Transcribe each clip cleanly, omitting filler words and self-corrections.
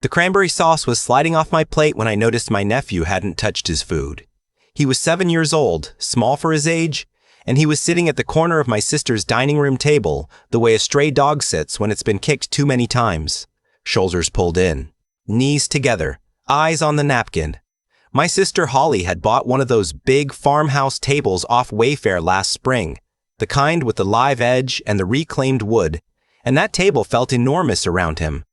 The cranberry sauce was sliding off my plate when I noticed my nephew hadn't touched his food. He was 7 years old, small for his age, and he was sitting at the corner of my sister's dining room table the way a stray dog sits when it's been kicked too many times. Shoulders pulled in, knees together, eyes on the napkin. My sister Holly had bought one of those big farmhouse tables off Wayfair last spring, the kind with the live edge and the reclaimed wood, and that table felt enormous around him,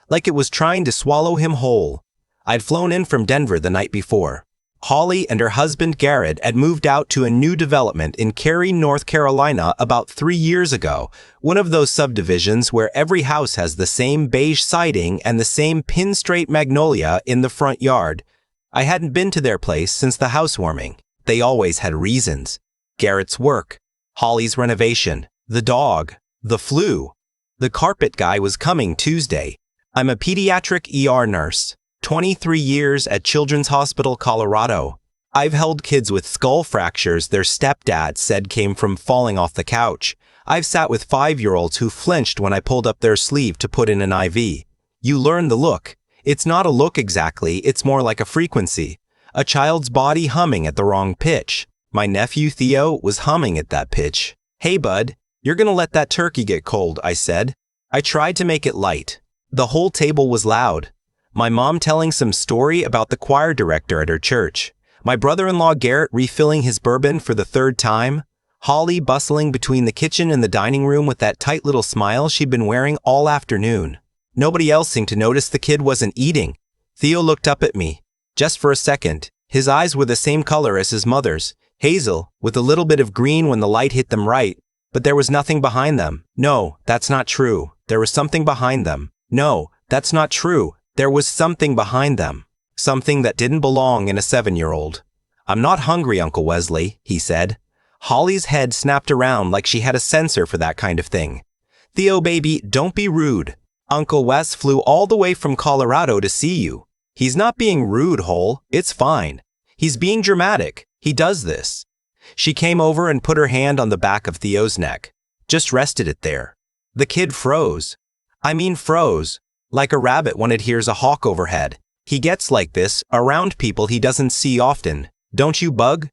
like it was trying to swallow him whole. I'd flown in from Denver the night before. Holly and her husband Garrett had moved out to a new development in Cary, North Carolina about 3 years ago, one of those subdivisions where every house has the same beige siding and the same pin-straight magnolia in the front yard. I hadn't been to their place since the housewarming. They always had reasons. Garrett's work, Holly's renovation, the dog, the flu. The carpet guy was coming Tuesday. I'm a pediatric ER nurse, 23 years at Children's Hospital, Colorado. I've held kids with skull fractures their stepdad said came from falling off the couch. I've sat with 5-year-olds who flinched when I pulled up their sleeve to put in an IV. You learn the look. It's not a look exactly, it's more like a frequency. A child's body humming at the wrong pitch. My nephew Theo was humming at that pitch. "Hey bud, you're gonna let that turkey get cold," I said. I tried to make it light. The whole table was loud. My mom telling some story about the choir director at her church. My brother-in-law Garrett refilling his bourbon for the 3rd time. Holly bustling between the kitchen and the dining room with that tight little smile she'd been wearing all afternoon. Nobody else seemed to notice the kid wasn't eating. Theo looked up at me. Just for a second. His eyes were the same color as his mother's, hazel, with a little bit of green when the light hit them right. But there was nothing behind them. No, that's not true. There was something behind them. No, that's not true. There was something behind them. Something that didn't belong in a 7-year-old. "I'm not hungry, Uncle Wesley," he said. Holly's head snapped around like she had a sensor for that kind of thing. "Theo, baby, don't be rude. Uncle Wes flew all the way from Colorado to see you. He's not being rude, Hole. It's fine. He's being dramatic. He does this." She came over and put her hand on the back of Theo's neck. Just rested it there. The kid froze. I mean froze. Like a rabbit when it hears a hawk overhead. He gets like this around people he doesn't see often. "Don't you, Bug?"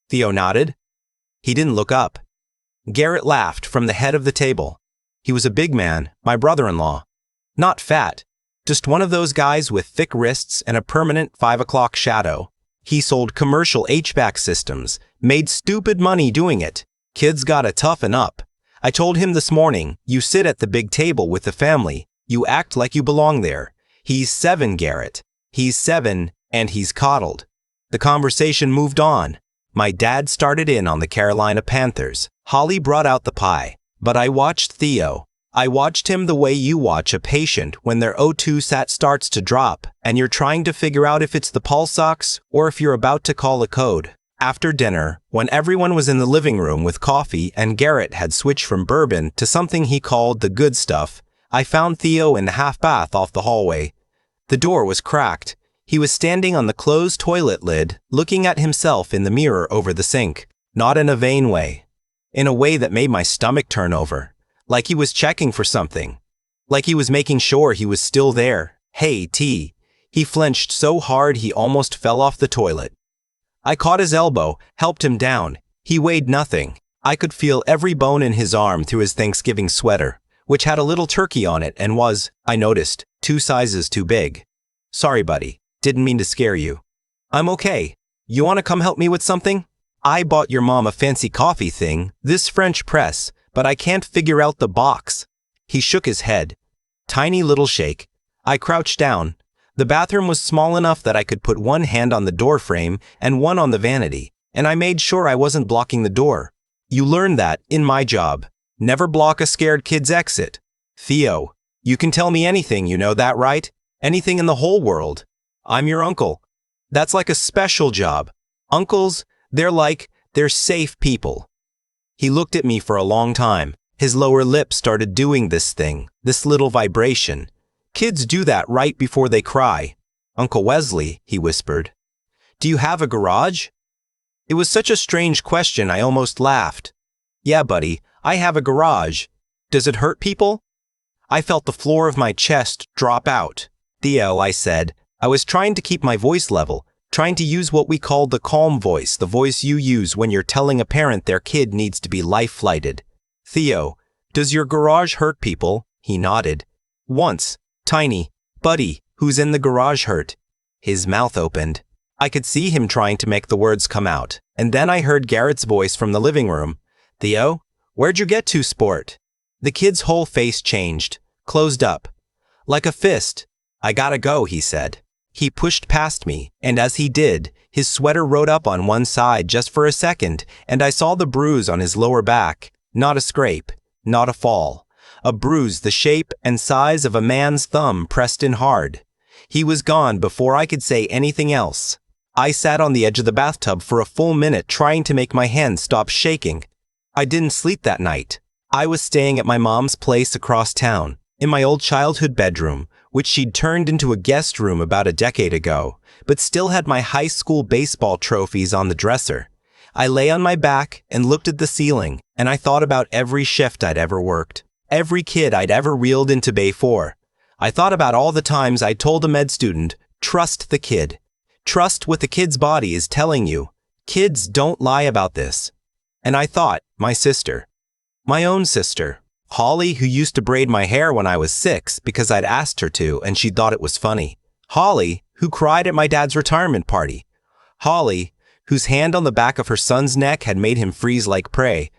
Theo nodded. He didn't look up. Garrett laughed from the head of the table. He was a big man, my brother-in-law. Not fat, just one of those guys with thick wrists and a permanent 5 o'clock shadow. He sold commercial HVAC systems, made stupid money doing it. Kids gotta toughen up. I told him this morning, you sit at the big table with the family. You act like you belong there. He's 7, Garrett. He's 7, and he's coddled. The conversation moved on. My dad started in on the Carolina Panthers. Holly brought out the pie, but I watched Theo. I watched him the way you watch a patient when their O2 sat starts to drop and you're trying to figure out if it's the pulse ox or if you're about to call a code. After dinner, when everyone was in the living room with coffee and Garrett had switched from bourbon to something he called the good stuff, I found Theo in the half bath off the hallway. The door was cracked. He was standing on the closed toilet lid, looking at himself in the mirror over the sink. Not in a vain way. In a way that made my stomach turn over. Like he was checking for something. Like he was making sure he was still there. "Hey, T." He flinched so hard he almost fell off the toilet. I caught his elbow, helped him down. He weighed nothing. I could feel every bone in his arm through his Thanksgiving sweater, which had a little turkey on it and was, I noticed, 2 sizes too big. "Sorry, buddy. Didn't mean to scare you." "I'm okay. You want to come help me with something? I bought your mom a fancy coffee thing, this French press, but I can't figure out the box." He shook his head. Tiny little shake. I crouched down. The bathroom was small enough that I could put one hand on the door frame and one on the vanity, and I made sure I wasn't blocking the door. You learn that in my job. Never block a scared kid's exit. "Theo, you can tell me anything, you know that, right? Anything in the whole world. I'm your uncle. That's like a special job. Uncles, they're safe people." He looked at me for a long time. His lower lip started doing this thing, this little vibration. "Kids do that right before they cry." "Uncle Wesley," he whispered. "Do you have a garage?" It was such a strange question I almost laughed. "Yeah, buddy, I have a garage. Does it hurt people?" I felt the floor of my chest drop out. Theo, I said. I was trying to keep my voice level, trying to use what we call the calm voice, the voice you use when you're telling a parent their kid needs to be life-flighted. Theo, does your garage hurt people? He nodded. Once. Tiny. Buddy, who's in the garage hurt. His mouth opened. I could see him trying to make the words come out, and then I heard Garrett's voice from the living room. Theo, where'd you get to, sport? The kid's whole face changed, closed up. Like a fist. I gotta go, he said. He pushed past me, and as he did, his sweater rode up on one side just for a second, and I saw the bruise on his lower back. Not a scrape, not a fall. A bruise the shape and size of a man's thumb pressed in hard. He was gone before I could say anything else. I sat on the edge of the bathtub for a full minute trying to make my hands stop shaking. I didn't sleep that night. I was staying at my mom's place across town, in my old childhood bedroom, which she'd turned into a guest room about a decade ago, but still had my high school baseball trophies on the dresser. I lay on my back and looked at the ceiling, and I thought about every shift I'd ever worked, every kid I'd ever reeled into Bay for. I thought about all the times I told a med student, trust the kid. Trust what the kid's body is telling you. Kids don't lie about this. And I thought, my sister. My own sister. Holly, who used to braid my hair when I was 6 because I'd asked her to and she thought it was funny. Holly, who cried at my dad's retirement party. Holly, whose hand on the back of her son's neck had made him freeze like prey.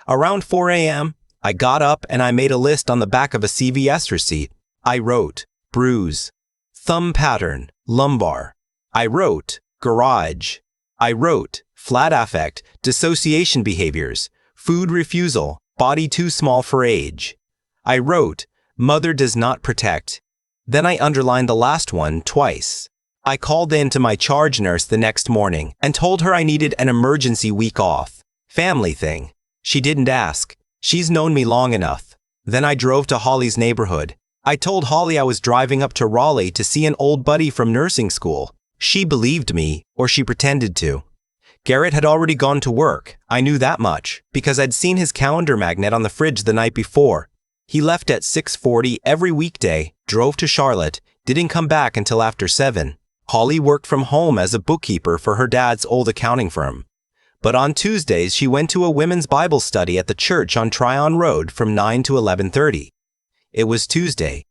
Around 4 a.m., I got up and I made a list on the back of a CVS receipt. I wrote, bruise, thumb pattern, lumbar. I wrote, garage. I wrote, flat affect, dissociation behaviors, food refusal, body too small for age. I wrote, mother does not protect. Then I underlined the last one twice. I called in to my charge nurse the next morning and told her I needed an emergency week off. Family thing. She didn't ask. She's known me long enough. Then I drove to Holly's neighborhood. I told Holly I was driving up to Raleigh to see an old buddy from nursing school. She believed me, or she pretended to. Garrett had already gone to work. I knew that much, because I'd seen his calendar magnet on the fridge the night before. He left at 6:40 every weekday, drove to Charlotte, didn't come back until after 7. Holly worked from home as a bookkeeper for her dad's old accounting firm. But on Tuesdays, she went to a women's Bible study at the church on Tryon Road from 9 to 11:30. It was Tuesday.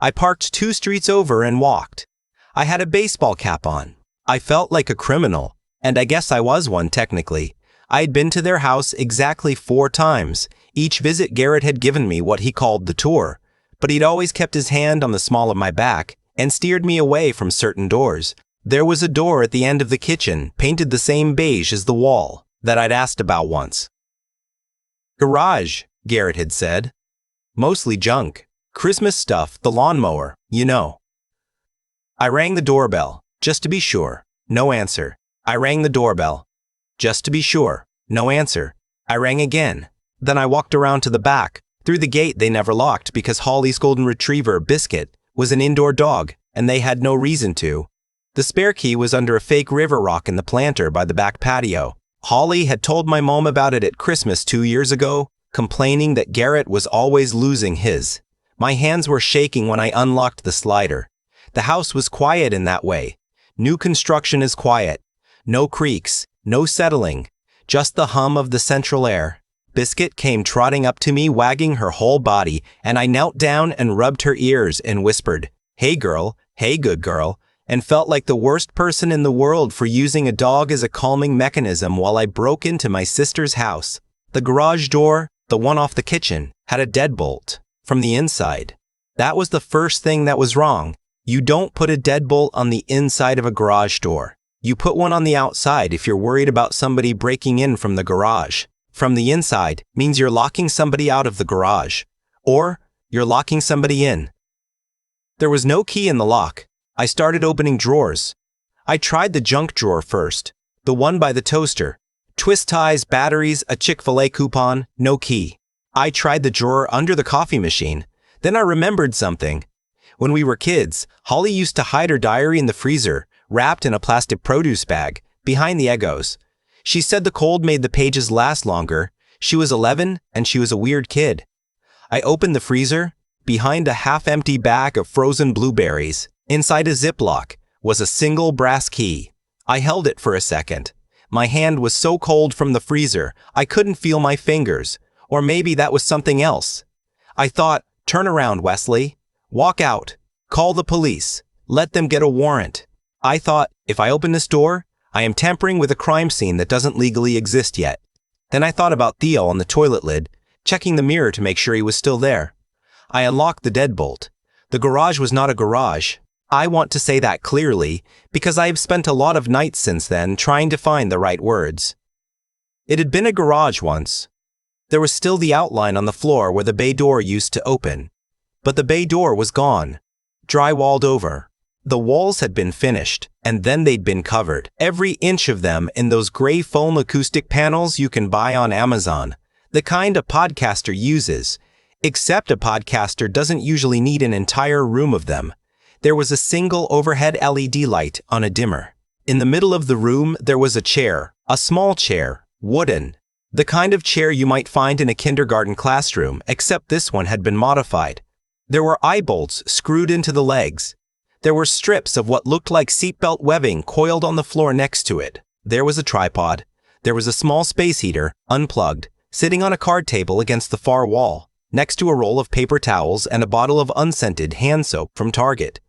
I parked 2 streets over and walked. I had a baseball cap on. I felt like a criminal, and I guess I was one technically. I had been to their house exactly 4 times. Each visit Garrett had given me what he called the tour, but he'd always kept his hand on the small of my back and steered me away from certain doors. There was a door at the end of the kitchen, painted the same beige as the wall, that I'd asked about once. Garage, Garrett had said. Mostly junk. Christmas stuff, the lawnmower, you know. I rang the doorbell, just to be sure. No answer. I rang the doorbell. Just to be sure. No answer. I rang again. Then I walked around to the back. Through the gate they never locked because Holly's golden retriever, Biscuit, was an indoor dog, and they had no reason to. The spare key was under a fake river rock in the planter by the back patio. Holly had told my mom about it at Christmas 2 years ago, complaining that Garrett was always losing his. My hands were shaking when I unlocked the slider. The house was quiet in that way. New construction is quiet. No creaks, no settling, just the hum of the central air. Biscuit came trotting up to me, wagging her whole body, and I knelt down and rubbed her ears and whispered, "Hey girl, hey good girl," and felt like the worst person in the world for using a dog as a calming mechanism while I broke into my sister's house. The garage door, the one off the kitchen, had a deadbolt from the inside. That was the first thing that was wrong. You don't put a deadbolt on the inside of a garage door. You put one on the outside if you're worried about somebody breaking in from the garage. From the inside means you're locking somebody out of the garage, or you're locking somebody in. There was no key in the lock. I started opening drawers. I tried the junk drawer first, the one by the toaster. Twist ties, batteries, a Chick-fil-A coupon, no key. I tried the drawer under the coffee machine. Then I remembered something. When we were kids, Holly used to hide her diary in the freezer, wrapped in a plastic produce bag, behind the Eggos. She said the cold made the pages last longer. She was 11 and she was a weird kid. I opened the freezer. Behind a half-empty bag of frozen blueberries, Inside a Ziploc was a single brass key. I held it for a second. My hand was so cold from the freezer, I couldn't feel my fingers. Or maybe that was something else. I thought, turn around, Wesley. Walk out. Call the police. Let them get a warrant. I thought, if I open this door, I am tampering with a crime scene that doesn't legally exist yet. Then I thought about Theo on the toilet lid, checking the mirror to make sure he was still there. I unlocked the deadbolt. The garage was not a garage. I want to say that clearly, because I have spent a lot of nights since then trying to find the right words. It had been a garage once. There was still the outline on the floor where the bay door used to open. But the bay door was gone, drywalled over. The walls had been finished, and then they'd been covered, every inch of them in those gray foam acoustic panels you can buy on Amazon, the kind a podcaster uses, except a podcaster doesn't usually need an entire room of them. There was a single overhead LED light on a dimmer. In the middle of the room, there was a chair, a small chair, wooden. The kind of chair you might find in a kindergarten classroom, except this one had been modified. There were eye bolts screwed into the legs. There were strips of what looked like seatbelt webbing coiled on the floor next to it. There was a tripod. There was a small space heater, unplugged, sitting on a card table against the far wall, next to a roll of paper towels and a bottle of unscented hand soap from Target.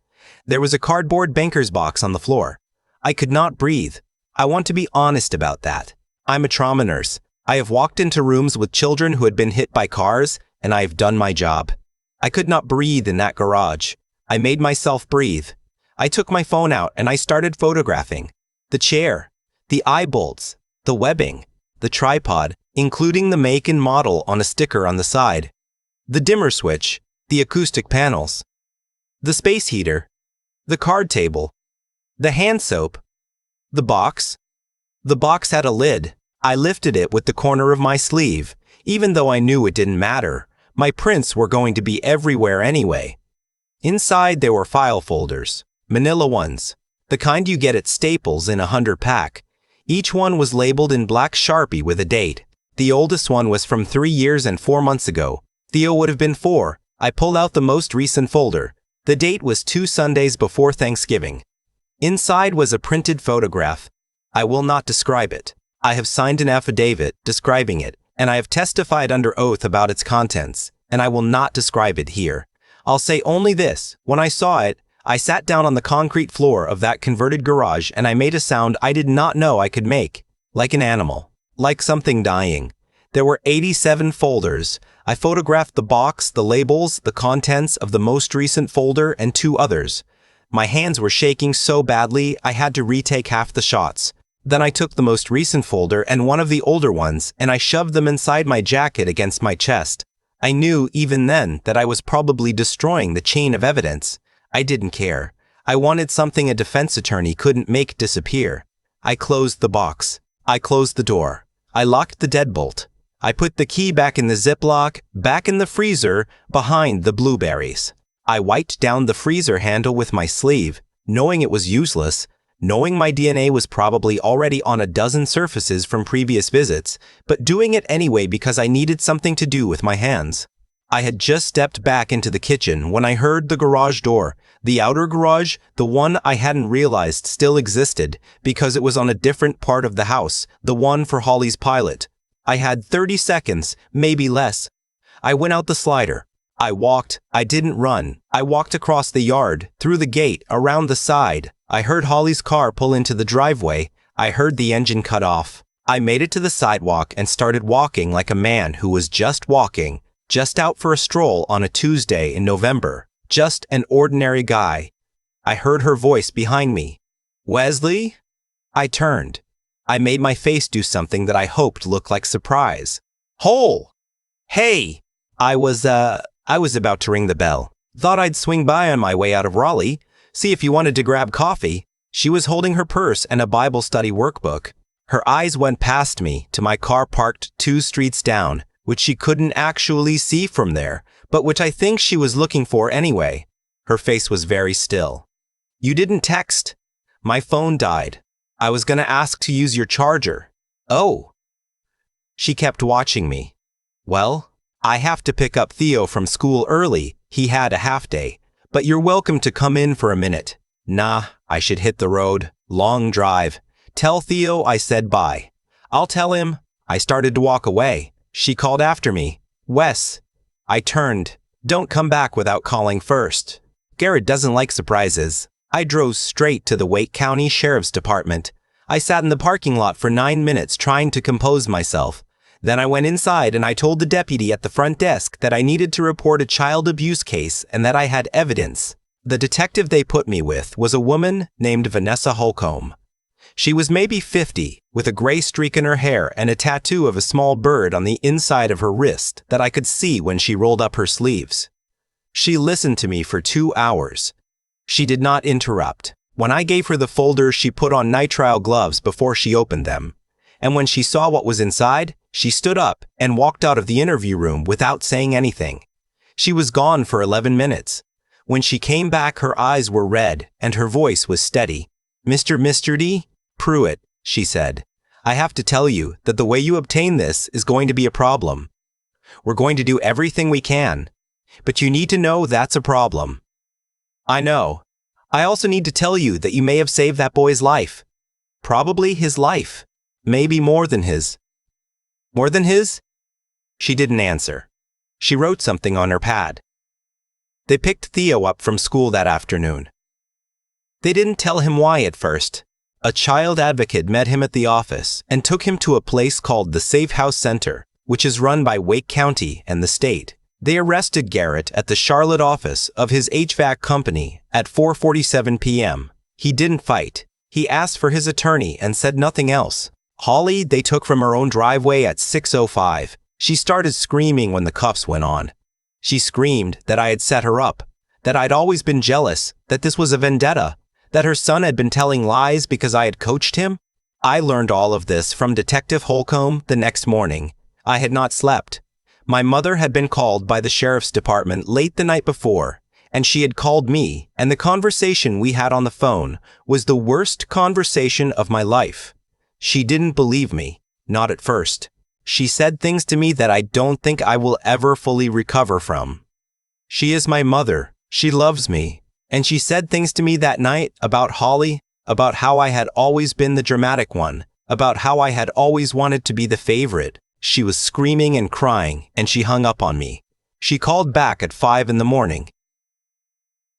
There was a cardboard banker's box on the floor. I could not breathe. I want to be honest about that. I'm a trauma nurse. I have walked into rooms with children who had been hit by cars, and I have done my job. I could not breathe in that garage. I made myself breathe. I took my phone out and I started photographing. The chair, the eye bolts, the webbing, the tripod, including the make and model on a sticker on the side, the dimmer switch, the acoustic panels, the space heater, the card table, the hand soap, the box. The box had a lid. I lifted it with the corner of my sleeve, even though I knew it didn't matter. My prints were going to be everywhere anyway. Inside there were file folders, manila ones, the kind you get at Staples in a 100-pack. Each one was labeled in black Sharpie with a date. The oldest one was from 3 years and 4 months ago. Theo would have been 4. I pulled out the most recent folder. The date was 2 Sundays before Thanksgiving. Inside was a printed photograph. I will not describe it. I have signed an affidavit describing it, and I have testified under oath about its contents, and I will not describe it here. I'll say only this: when I saw it, I sat down on the concrete floor of that converted garage and I made a sound I did not know I could make, like an animal, like something dying. There were 87 folders. I photographed the box, the labels, the contents of the most recent folder, and 2 others. My hands were shaking so badly I had to retake half the shots. Then I took the most recent folder and one of the older ones, and I shoved them inside my jacket against my chest. I knew even then that I was probably destroying the chain of evidence. I didn't care. I wanted something a defense attorney couldn't make disappear. I closed the box. I closed the door. I locked the deadbolt. I put the key back in the Ziploc, back in the freezer, behind the blueberries. I wiped down the freezer handle with my sleeve, knowing it was useless, knowing my DNA was probably already on a dozen surfaces from previous visits, but doing it anyway because I needed something to do with my hands. I had just stepped back into the kitchen when I heard the garage door, the outer garage, the one I hadn't realized still existed because it was on a different part of the house, the one for Holly's pilot. I had 30 seconds, maybe less. I went out the slider. I walked. I didn't run. I walked across the yard, through the gate, around the side. I heard Holly's car pull into the driveway. I heard the engine cut off. I made it to the sidewalk and started walking like a man who was just walking, just out for a stroll on a Tuesday in November, just an ordinary guy. I heard her voice behind me. Wesley? I turned. I made my face do something that I hoped looked like surprise. Hole! Hey! I was about to ring the bell. Thought I'd swing by on my way out of Raleigh, see if you wanted to grab coffee. She was holding her purse and a Bible study workbook. Her eyes went past me to my car parked 2 streets down, which she couldn't actually see from there, but which I think she was looking for anyway. Her face was very still. You didn't text. My phone died. I was gonna ask to use your charger. Oh. She kept watching me. Well, I have to pick up Theo from school early. He had a half day. But you're welcome to come in for a minute. Nah, I should hit the road. Long drive. Tell Theo I said bye. I'll tell him. I started to walk away. She called after me. Wes. I turned. Don't come back without calling first. Garrett doesn't like surprises. I drove straight to the Wake County Sheriff's Department. I sat in the parking lot for 9 minutes trying to compose myself. Then I went inside and I told the deputy at the front desk that I needed to report a child abuse case and that I had evidence. The detective they put me with was a woman named Vanessa Holcomb. She was maybe 50, with a gray streak in her hair and a tattoo of a small bird on the inside of her wrist that I could see when she rolled up her sleeves. She listened to me for 2 hours. She did not interrupt. When I gave her the folder, she put on nitrile gloves before she opened them. And when she saw what was inside, she stood up and walked out of the interview room without saying anything. She was gone for 11 minutes. When she came back, her eyes were red and her voice was steady. Mr. D. Pruitt, she said, I have to tell you that the way you obtain this is going to be a problem. We're going to do everything we can, but you need to know that's a problem. I know. I also need to tell you that you may have saved that boy's life. Probably his life. Maybe more than his. More than his? She didn't answer. She wrote something on her pad. They picked Theo up from school that afternoon. They didn't tell him why at first. A child advocate met him at the office and took him to a place called the Safe House Center, which is run by Wake County and the state. They arrested Garrett at the Charlotte office of his HVAC company at 4:47 p.m. He didn't fight. He asked for his attorney and said nothing else. Holly they took from her own driveway at 6:05. She started screaming when the cuffs went on. She screamed that I had set her up, that I'd always been jealous, that this was a vendetta, that her son had been telling lies because I had coached him. I learned all of this from Detective Holcomb the next morning. I had not slept. My mother had been called by the sheriff's department late the night before, and she had called me, and the conversation we had on the phone was the worst conversation of my life. She didn't believe me, not at first. She said things to me that I don't think I will ever fully recover from. She is my mother. She loves me. And she said things to me that night about Holly, about how I had always been the dramatic one, about how I had always wanted to be the favorite. She was screaming and crying, and she hung up on me. She called back at 5 in the morning.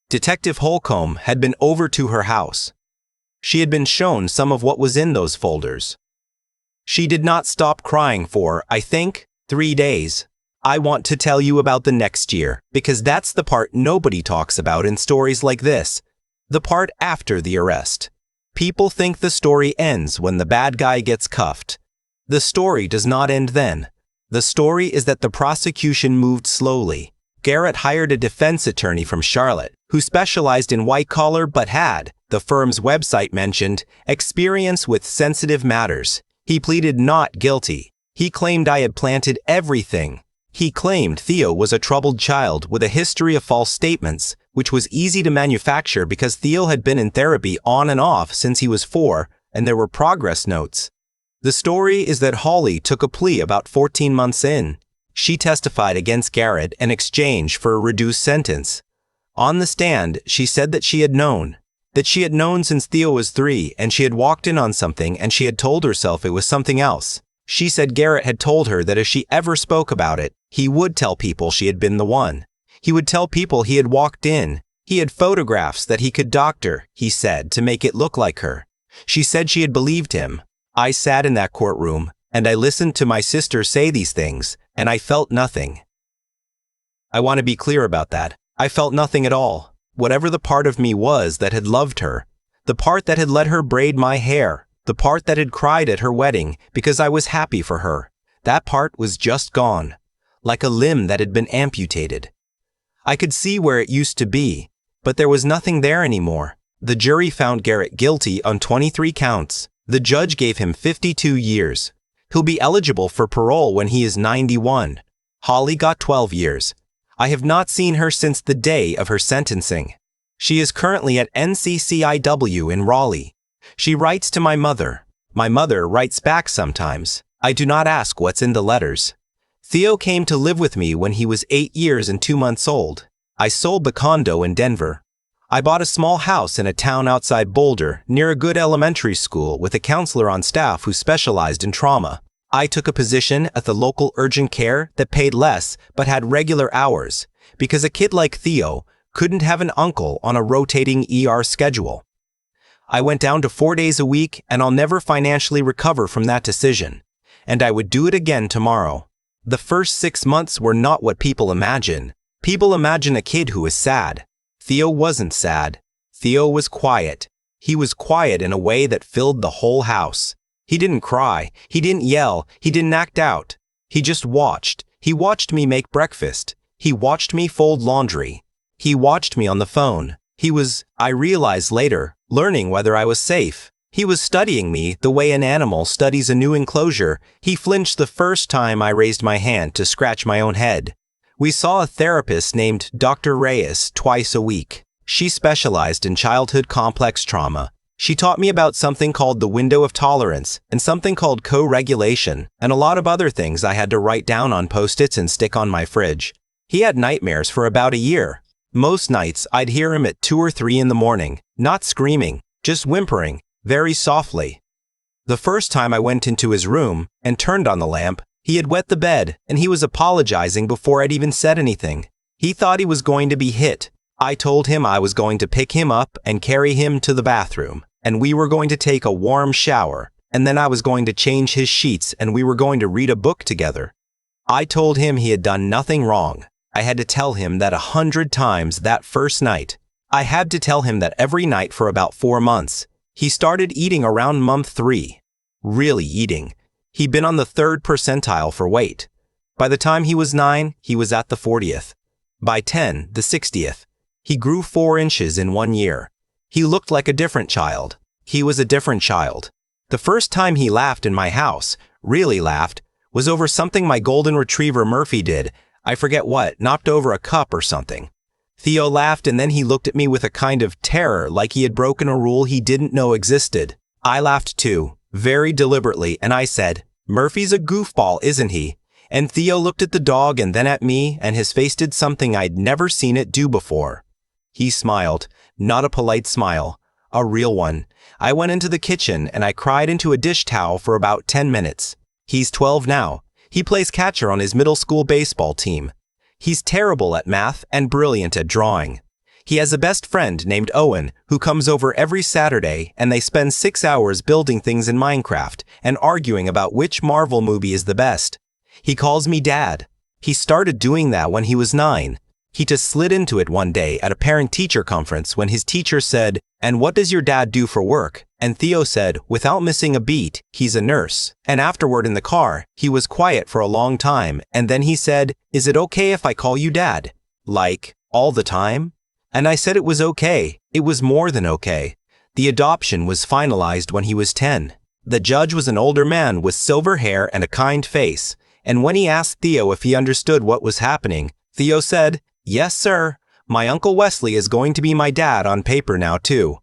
Detective Holcomb had been over to her house. She had been shown some of what was in those folders. She did not stop crying for, I think, 3 days. I want to tell you about the next year, because that's the part nobody talks about in stories like this. The part after the arrest. People think the story ends when the bad guy gets cuffed. The story does not end then. The story is that the prosecution moved slowly. Garrett hired a defense attorney from Charlotte, who specialized in white-collar but had, the firm's website mentioned, experience with sensitive matters. He pleaded not guilty. He claimed I had planted everything. He claimed Theo was a troubled child with a history of false statements, which was easy to manufacture because Theo had been in therapy on and off since he was 4, and there were progress notes. The story is that Holly took a plea about 14 months in. She testified against Garrett in exchange for a reduced sentence. On the stand, she said that she had known since Theo was 3 and she had walked in on something and she had told herself it was something else. She said Garrett had told her that if she ever spoke about it, he would tell people she had been the one. He would tell people he had walked in. He had photographs that he could doctor, he said, to make it look like her. She said she had believed him. I sat in that courtroom, and I listened to my sister say these things, and I felt nothing. I want to be clear about that. I felt nothing at all. Whatever the part of me was that had loved her, the part that had let her braid my hair, the part that had cried at her wedding because I was happy for her, that part was just gone, like a limb that had been amputated. I could see where it used to be, but there was nothing there anymore. The jury found Garrett guilty on 23 counts. The judge gave him 52 years. He'll be eligible for parole when he is 91. Holly got 12 years. I have not seen her since the day of her sentencing. She is currently at NCCIW in Raleigh. She writes to my mother. My mother writes back sometimes. I do not ask what's in the letters. Theo came to live with me when he was 8 years and 2 months old. I sold the condo in Denver. I bought a small house in a town outside Boulder, near a good elementary school with a counselor on staff who specialized in trauma. I took a position at the local urgent care that paid less but had regular hours, because a kid like Theo couldn't have an uncle on a rotating ER schedule. I went down to 4 days a week, and I'll never financially recover from that decision. And I would do it again tomorrow. The first 6 months were not what people imagine. People imagine a kid who is sad. Theo wasn't sad. Theo was quiet. He was quiet in a way that filled the whole house. He didn't cry. He didn't yell. He didn't act out. He just watched. He watched me make breakfast. He watched me fold laundry. He watched me on the phone. He was, I realized later, learning whether I was safe. He was studying me the way an animal studies a new enclosure. He flinched the first time I raised my hand to scratch my own head. We saw a therapist named Dr. Reyes twice a week. She specialized in childhood complex trauma. She taught me about something called the window of tolerance and something called co-regulation and a lot of other things I had to write down on Post-its and stick on my fridge. He had nightmares for about a year. Most nights I'd hear him at 2 or 3 in the morning, not screaming, just whimpering, very softly. The first time I went into his room and turned on the lamp, he had wet the bed and he was apologizing before I'd even said anything. He thought he was going to be hit. I told him I was going to pick him up and carry him to the bathroom, and we were going to take a warm shower, and then I was going to change his sheets and we were going to read a book together. I told him he had done nothing wrong. I had to tell him that 100 times that first night. I had to tell him that every night for about 4 months. He started eating around month 3. Really eating. He'd been on the 3rd percentile for weight. By the time he was 9, he was at the 40th. By 10, the 60th. He grew 4 inches in 1 year. He looked like a different child. He was a different child. The first time he laughed in my house, really laughed, was over something my golden retriever Murphy did. I forget what, knocked over a cup or something. Theo laughed and then he looked at me with a kind of terror like he had broken a rule he didn't know existed. I laughed too, very deliberately, and I said, "Murphy's a goofball, isn't he?" And Theo looked at the dog and then at me, and his face did something I'd never seen it do before. He smiled, not a polite smile, a real one. I went into the kitchen and I cried into a dish towel for about 10 minutes. He's 12 now. He plays catcher on his middle school baseball team. He's terrible at math and brilliant at drawing. He has a best friend named Owen who comes over every Saturday, and they spend 6 hours building things in Minecraft and arguing about which Marvel movie is the best. He calls me Dad. He started doing that when he was 9. He just slid into it one day at a parent-teacher conference when his teacher said, "And what does your dad do for work?" And Theo said, without missing a beat, "He's a nurse." And afterward in the car, he was quiet for a long time, and then he said, "Is it okay if I call you Dad?" Like, all the time? And I said it was okay. It was more than okay. The adoption was finalized when he was 10. The judge was an older man with silver hair and a kind face, and when he asked Theo if he understood what was happening, Theo said, "Yes, sir. My Uncle Wesley is going to be my dad on paper now, too."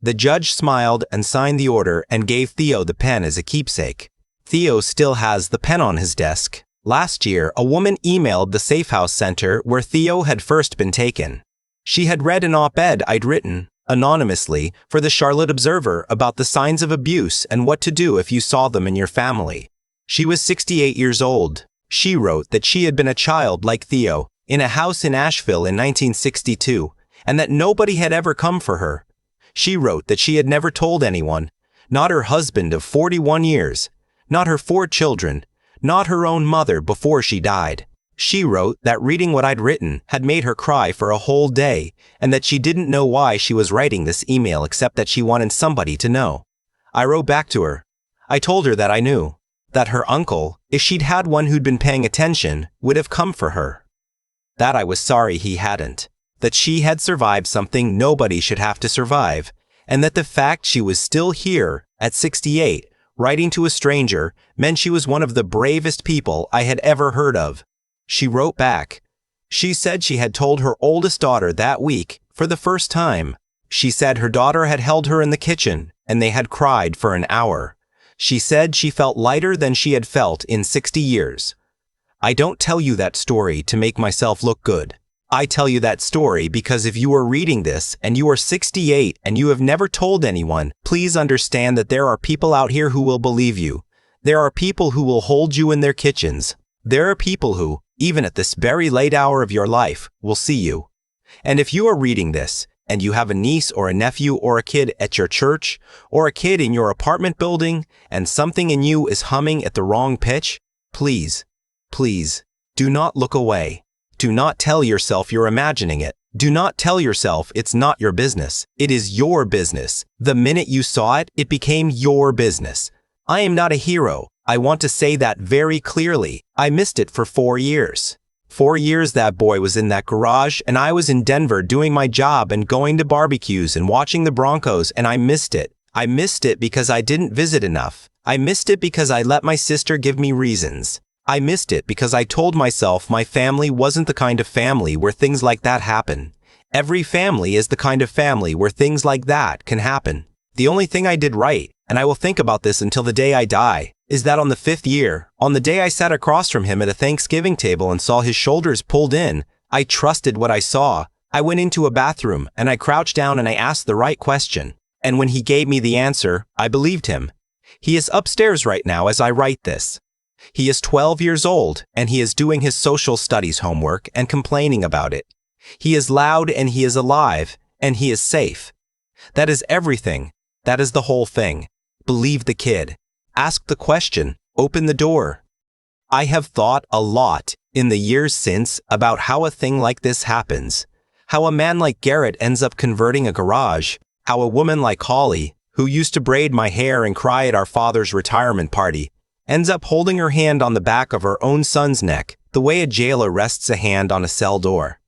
The judge smiled and signed the order and gave Theo the pen as a keepsake. Theo still has the pen on his desk. Last year, a woman emailed the Safe House Center where Theo had first been taken. She had read an op-ed I'd written, anonymously, for the Charlotte Observer about the signs of abuse and what to do if you saw them in your family. She was 68 years old. She wrote that she had been a child like Theo, in a house in Asheville in 1962, and that nobody had ever come for her. She wrote that she had never told anyone, not her husband of 41 years, not her 4 children, not her own mother before she died. She wrote that reading what I'd written had made her cry for a whole day, and that she didn't know why she was writing this email except that she wanted somebody to know. I wrote back to her. I told her that I knew, that her uncle, if she'd had one who'd been paying attention, would have come for her. That I was sorry he hadn't, that she had survived something nobody should have to survive, and that the fact she was still here, at 68, writing to a stranger, meant she was one of the bravest people I had ever heard of. She wrote back. She said she had told her oldest daughter that week, for the first time. She said her daughter had held her in the kitchen, and they had cried for an hour. She said she felt lighter than she had felt in 60 years. I don't tell you that story to make myself look good. I tell you that story because if you are reading this and you are 68 and you have never told anyone, please understand that there are people out here who will believe you. There are people who will hold you in their kitchens. There are people who, even at this very late hour of your life, will see you. And if you are reading this, and you have a niece or a nephew or a kid at your church, or a kid in your apartment building, and something in you is humming at the wrong pitch, please, please, do not look away. Do not tell yourself you're imagining it. Do not tell yourself it's not your business. It is your business. The minute you saw it, it became your business. I am not a hero. I want to say that very clearly. I missed it for 4 years. 4 years that boy was in that garage, and I was in Denver doing my job and going to barbecues and watching the Broncos, and I missed it. I missed it because I didn't visit enough. I missed it because I let my sister give me reasons. I missed it because I told myself my family wasn't the kind of family where things like that happen. Every family is the kind of family where things like that can happen. The only thing I did right, and I will think about this until the day I die, is that on the 5th year, on the day I sat across from him at a Thanksgiving table and saw his shoulders pulled in, I trusted what I saw. I went into a bathroom and I crouched down and I asked the right question. And when he gave me the answer, I believed him. He is upstairs right now as I write this. He is 12 years old and he is doing his social studies homework and complaining about it. He is loud and he is alive and he is safe. That is everything. That is the whole thing. Believe the kid. Ask the question. Open the door. I have thought a lot in the years since about how a thing like this happens. How a man like Garrett ends up converting a garage. How a woman like Holly, who used to braid my hair and cry at our father's retirement party, ends up holding her hand on the back of her own son's neck, the way a jailer rests a hand on a cell door.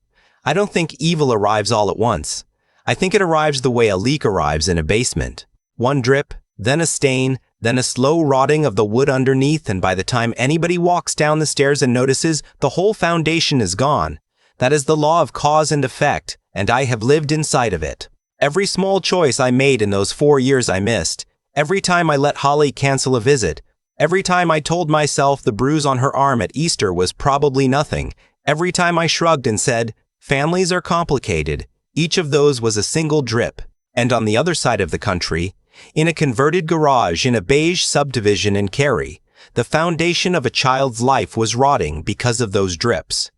I don't think evil arrives all at once. I think it arrives the way a leak arrives in a basement. One drip, then a stain, then a slow rotting of the wood underneath, and by the time anybody walks down the stairs and notices, the whole foundation is gone. That is the law of cause and effect, and I have lived inside of it. Every small choice I made in those 4 years I missed. Every time I let Holly cancel a visit. Every time I told myself the bruise on her arm at Easter was probably nothing. Every time I shrugged and said, families are complicated. Each of those was a single drip. And on the other side of the country, in a converted garage in a beige subdivision in Cary, the foundation of a child's life was rotting because of those drips.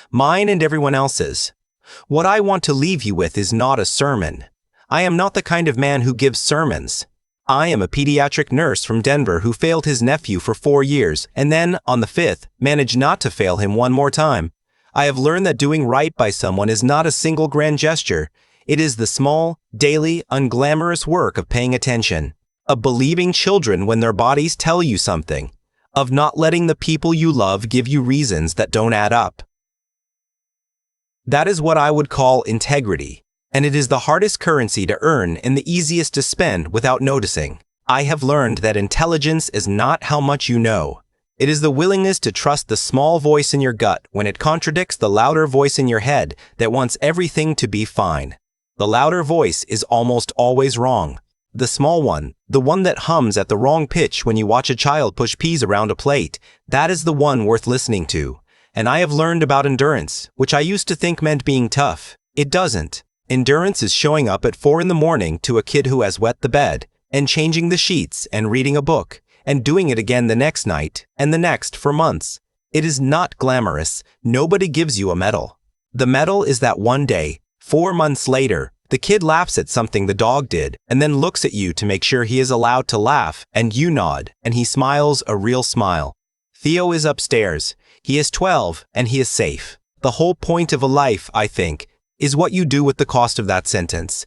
Mine and everyone else's. What I want to leave you with is not a sermon. I am not the kind of man who gives sermons. I am a pediatric nurse from Denver who failed his nephew for 4 years and then, on the 5th, managed not to fail him one more time. I have learned that doing right by someone is not a single grand gesture. It is the small, daily, unglamorous work of paying attention, of believing children when their bodies tell you something, of not letting the people you love give you reasons that don't add up. That is what I would call integrity, and it is the hardest currency to earn and the easiest to spend without noticing. I have learned that intelligence is not how much you know. It is the willingness to trust the small voice in your gut when it contradicts the louder voice in your head that wants everything to be fine. The louder voice is almost always wrong. The small one, the one that hums at the wrong pitch when you watch a child push peas around a plate, that is the one worth listening to. And I have learned about endurance, which I used to think meant being tough. It doesn't. Endurance is showing up at 4 a.m. to a kid who has wet the bed, and changing the sheets and reading a book, and doing it again the next night, and the next for months. It is not glamorous. Nobody gives you a medal. The medal is that one day, 4 months later, the kid laughs at something the dog did and then looks at you to make sure he is allowed to laugh, and you nod, and he smiles a real smile. Theo is upstairs. He is 12 and he is safe. The whole point of a life, I think, is what you do with the cost of that sentence.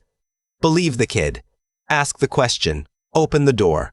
Believe the kid. Ask the question. Open the door.